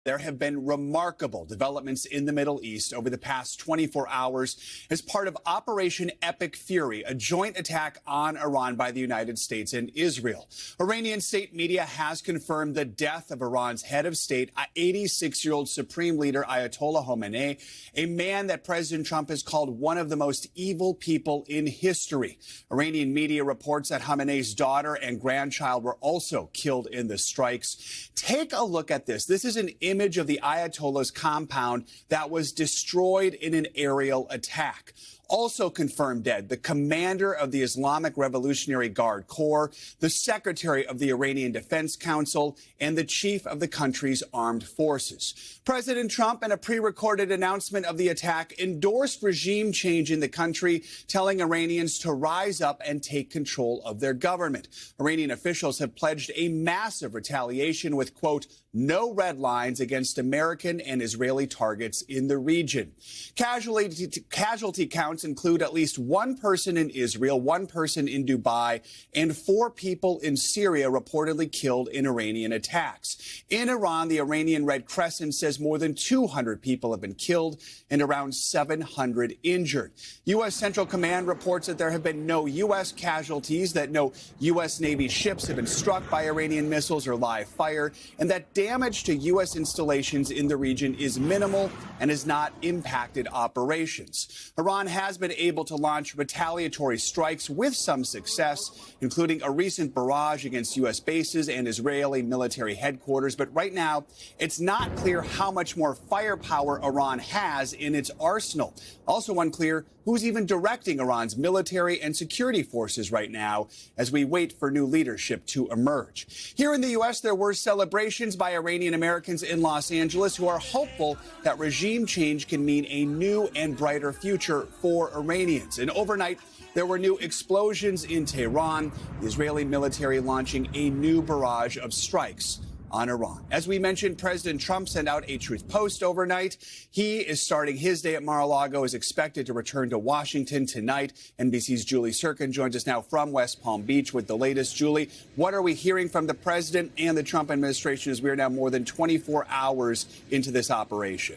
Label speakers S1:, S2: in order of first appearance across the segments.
S1: There have been remarkable developments in the Middle East over the past 24 hours as part of Operation Epic Fury, a joint attack on Iran by the United States and Israel. Iranian state media has confirmed the death of Iran's head of state, 86-year-old Supreme Leader Ayatollah Khamenei, a man that President Trump has called one of the most evil people in history. Iranian media reports that Khamenei's daughter and grandchild were also killed in the strikes. Take a look at this. This is an image of the Ayatollah's compound that was destroyed in an aerial attack. Also confirmed dead, the commander of the Islamic Revolutionary Guard Corps, the secretary of the Iranian Defense Council, and the chief of the country's armed forces. President Trump, in a pre-recorded announcement of the attack, endorsed regime change in the country, telling Iranians to rise up and take control of their government. Iranian officials have pledged a massive retaliation with, quote, no red lines against American and Israeli targets in the region. Casualty counts include at least one person in Israel, one person in Dubai, and 4 people in Syria reportedly killed in Iranian attacks. In Iran, the Iranian Red Crescent says more than 200 people have been killed and around 700 injured. U.S. Central Command reports that there have been no U.S. casualties, that no U.S. Navy ships have been struck by Iranian missiles or live fire, and that damage to U.S. installations in the region is minimal and has not impacted operations. Iran has been able to launch retaliatory strikes with some success, including a recent barrage against U.S. bases and Israeli military headquarters. But right now, it's not clear how much more firepower Iran has in its arsenal. Also unclear who's even directing Iran's military and security forces right now as we wait for new leadership to emerge. Here in the U.S., there were celebrations by Iranian Americans in Los Angeles who are hopeful that regime change can mean a new and brighter future for Iranians. And overnight, there were new explosions in Tehran, the Israeli military launching a new barrage of strikes on Iran. As we mentioned, President Trump sent out a truth post overnight. He is starting his day at Mar-a-Lago, is expected to return to Washington tonight. NBC's Julie Sirkin joins us now from West Palm Beach with the latest. Julie, what are we hearing from the president and the Trump administration as we are now more than 24 hours into this operation?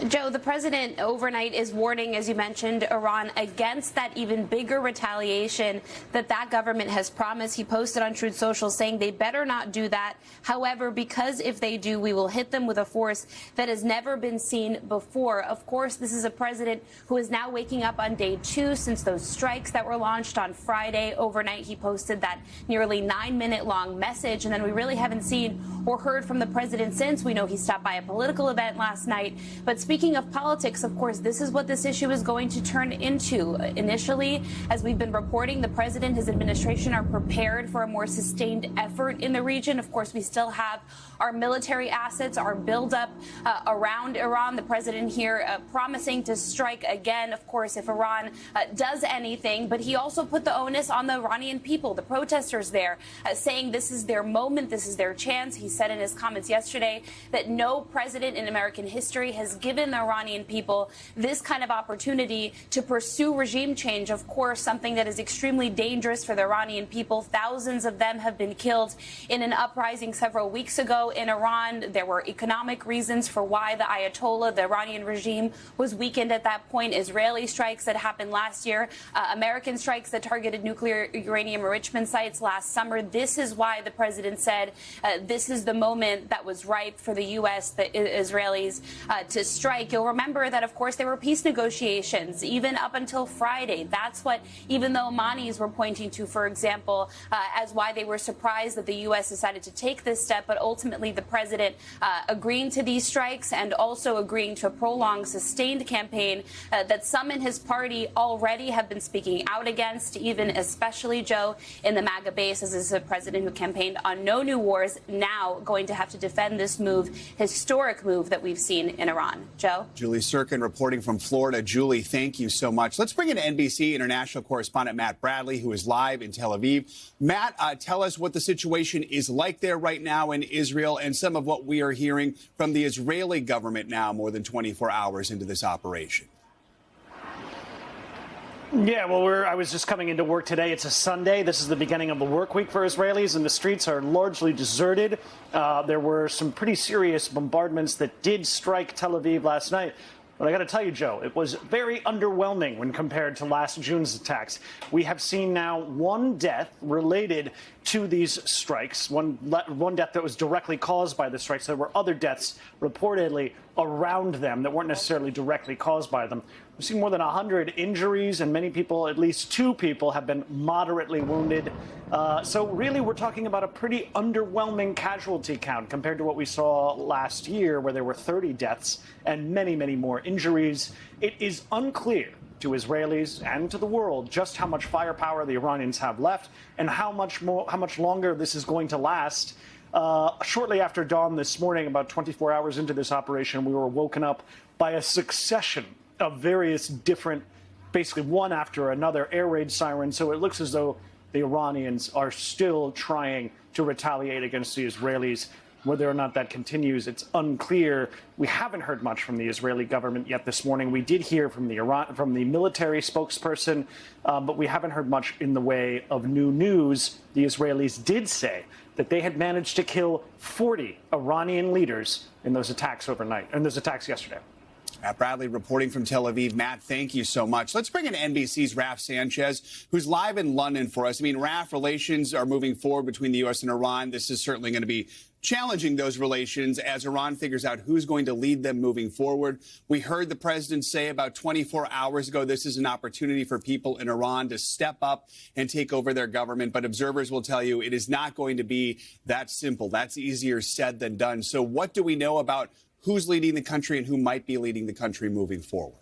S2: Joe, the president overnight is warning, as you mentioned, Iran against that even bigger retaliation that government has promised. He posted on Truth Social saying they better not do that. However, because if they do, we will hit them with a force that has never been seen before. Of course, this is a president who is now waking up on day 2 since those strikes that were launched on Friday. Overnight, he posted that nearly 9-minute-long message, and then we really haven't seen or heard from the president since. We know he stopped by a political event last night, but speaking of politics, of course, this is what this issue is going to turn into. Initially, as we've been reporting, the president, his administration are prepared for a more sustained effort in the region. Of course, we still have our military assets, our buildup around Iran. The president here promising to strike again, of course, if Iran does anything. But he also put the onus on the Iranian people, the protesters there, saying this is their moment, this is their chance. He said in his comments yesterday that no president in American history has given the Iranian people this kind of opportunity to pursue regime change. Of course, something that is extremely dangerous for the Iranian people. Thousands of them have been killed in an uprising several weeks ago in Iran. There were economic reasons for why the Ayatollah, the Iranian regime, was weakened at that point. Israeli strikes that happened last year, American strikes that targeted nuclear uranium enrichment sites last summer. This is why the president said this is the moment that was ripe for the U.S., the Israelis, to strike. You'll remember that, of course, there were peace negotiations even up until Friday. That's what even the Omanis were pointing to, for example, as why they were surprised that the U.S. decided to take this step. But ultimately, the president agreeing to these strikes and also agreeing to a prolonged, sustained campaign that some in his party already have been speaking out against, even especially, Joe, in the MAGA base, as is a president who campaigned on no new wars, now going to have to defend this move, historic move that we've seen in Iran. Joe?
S1: Julie Sirkin reporting from Florida. Julie, thank you so much. Let's bring in NBC international correspondent Matt Bradley, who is live in Tel Aviv. Matt, tell us what the situation is like there right now in Israel and some of what we are hearing from the Israeli government now more than 24 hours into this operation.
S3: Yeah, well, I was just coming into work today. It's a Sunday. This is the beginning of the work week for Israelis, and the streets are largely deserted. There were some pretty serious bombardments that did strike Tel Aviv last night. But I got to tell you, Joe, it was very underwhelming when compared to last June's attacks. We have seen now one death related to these strikes, one death that was directly caused by the strikes. There were other deaths reportedly around them that weren't necessarily directly caused by them. We've seen more than 100 injuries, and many people, at least 2 people, have been moderately wounded. So really, we're talking about a pretty underwhelming casualty count compared to what we saw last year, where there were 30 deaths and many, many more injuries. It is unclear to Israelis and to the world just how much firepower the Iranians have left and how much longer this is going to last. Shortly after dawn this morning, about 24 hours into this operation, we were woken up by a succession of various different, basically one after another, air raid sirens. So it looks as though the Iranians are still trying to retaliate against the Israelis. Whether or not that continues, it's unclear. We haven't heard much from the Israeli government yet this morning. We did hear from the military spokesperson, but we haven't heard much in the way of new news. The Israelis did say that they had managed to kill 40 Iranian leaders in those attacks overnight, and those attacks yesterday.
S1: Matt Bradley reporting from Tel Aviv. Matt, thank you so much. Let's bring in NBC's Raf Sanchez, who's live in London for us. I mean, Raf, relations are moving forward between the U.S. and Iran. This is certainly going to be challenging those relations as Iran figures out who's going to lead them moving forward. We heard the president say about 24 hours ago, this is an opportunity for people in Iran to step up and take over their government. But observers will tell you it is not going to be that simple. That's easier said than done. So what do we know about who's leading the country and who might be leading the country moving forward?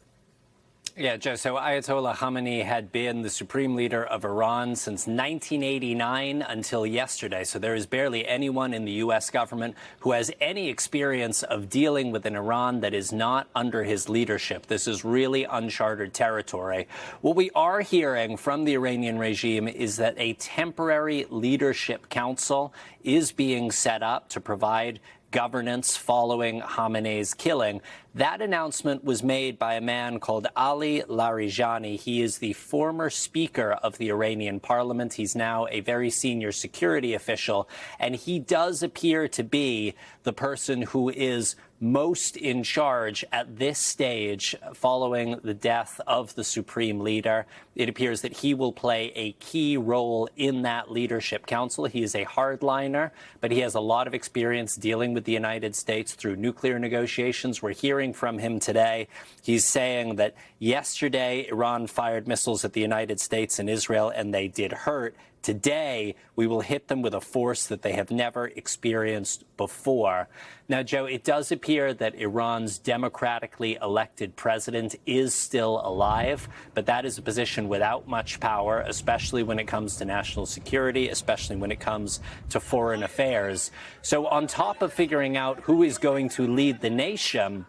S4: Yeah, Joe, so Ayatollah Khamenei had been the supreme leader of Iran since 1989 until yesterday. So there is barely anyone in the U.S. government who has any experience of dealing with an Iran that is not under his leadership. This is really uncharted territory. What we are hearing from the Iranian regime is that a temporary leadership council is being set up to provide governance following Khamenei's killing. That announcement was made by a man called Ali Larijani. He is the former speaker of the Iranian parliament. He's now a very senior security official, and he does appear to be the person who is most in charge at this stage following the death of the supreme leader. It appears that he will play a key role in that leadership council. He is a hardliner, but he has a lot of experience dealing with the United States through nuclear negotiations. We're hearing from him today. He's saying that yesterday Iran fired missiles at the United States and Israel, and they did hurt. Today, we will hit them with a force that they have never experienced before. Now, Joe, it does appear that Iran's democratically elected president is still alive, but that is a position without much power, especially when it comes to national security, especially when it comes to foreign affairs. So on top of figuring out who is going to lead the nation,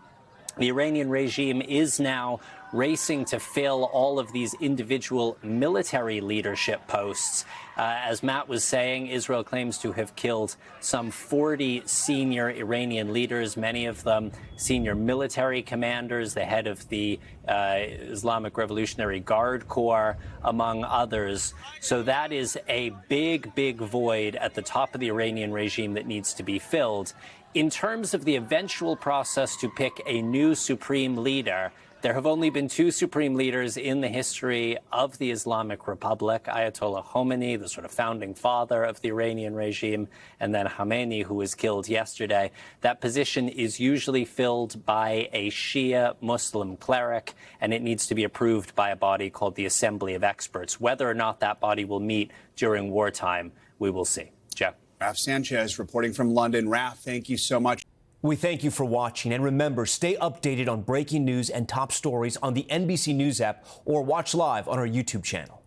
S4: the Iranian regime is now racing to fill all of these individual military leadership posts. As Matt was saying, Israel claims to have killed some 40 senior Iranian leaders, many of them senior military commanders, the head of the Islamic Revolutionary Guard Corps, among others. So that is a big, big void at the top of the Iranian regime that needs to be filled. In terms of the eventual process to pick a new supreme leader, there have only been 2 supreme leaders in the history of the Islamic Republic, Ayatollah Khamenei, the sort of founding father of the Iranian regime, and then Khamenei, who was killed yesterday. That position is usually filled by a Shia Muslim cleric, and it needs to be approved by a body called the Assembly of Experts. Whether or not that body will meet during wartime, we will see. Joe.
S1: Raf Sanchez reporting from London. Raf, thank you so much.
S5: We thank you for watching, and remember, stay updated on breaking news and top stories on the NBC News app or watch live on our YouTube channel.